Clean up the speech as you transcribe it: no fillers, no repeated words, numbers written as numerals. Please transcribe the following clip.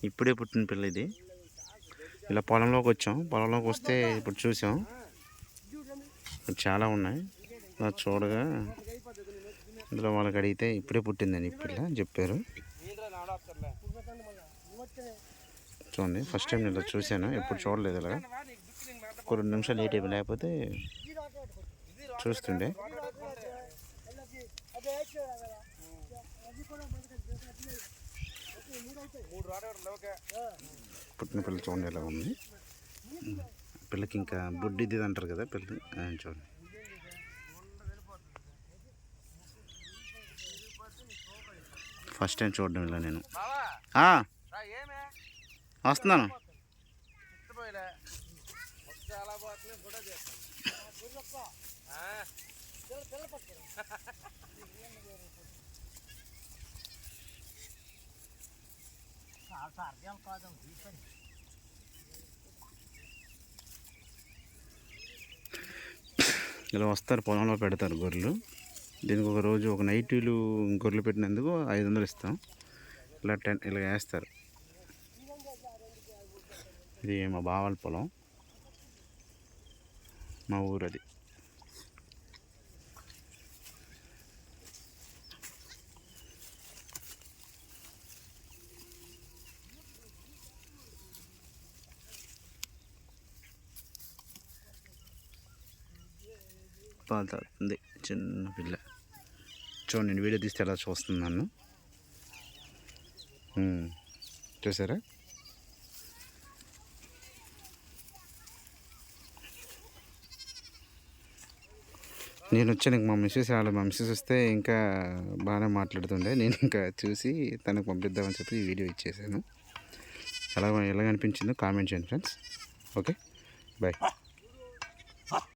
ఇప్పుడే పుట్టిన పిల్ల ఇది. ఇలా పొలంలోకి వచ్చాం. పొలంలోకి వస్తే ఇప్పుడు చూసాం చాలా ఉన్నాయి. చూడగా ఇందులో వాళ్ళకి అడిగితే ఇప్పుడే పుట్టిందని పిల్ల చెప్పారు. చూడండి, ఫస్ట్ టైం నేను ఇలా చూశాను, ఎప్పుడు చూడలేదు. ఇలా ఒక 2 నిమిషాలు లేట్ అయిపోయి, లేకపోతే చూస్తుండే. పుట్టిన పిల్ల చూడండి ఎలా ఉంది. పిల్లకి ఇంకా బుడ్డిది అంటారు కదా పిల్ల, చూడండి. ఫస్ట్ టైం చూడడం ఇలా నేను. వస్తున్నాను. ఇలా వస్తారు, పొలంలో పెడతారు గొర్రెలు. దీనికి ఒక రోజు ఒక నైటీలు గొర్రెలు పెట్టినందుకు 500 ఇస్తాం. ఇలా వేస్తారు. ఇది మా బావాల పొలం, మా ఊరు అది. పాలు తాగుతుంది చిన్న పిల్ల. చూడండి, నేను వీడియో తీస్తే ఎలా చూస్తుంది నన్ను. చూసారా? నేను వచ్చాను, మా మిస్సెస్ రాలేదు. మా మిస్సెస్ వస్తే ఇంకా బాగానే మాట్లాడుతుండే. నేను ఇంకా చూసి తనకు పంపిద్దామని చెప్పి ఈ వీడియో ఇచ్చేసాను. ఎలా అనిపించిందో కామెంట్ చేయండి ఫ్రెండ్స్. Okay, bye.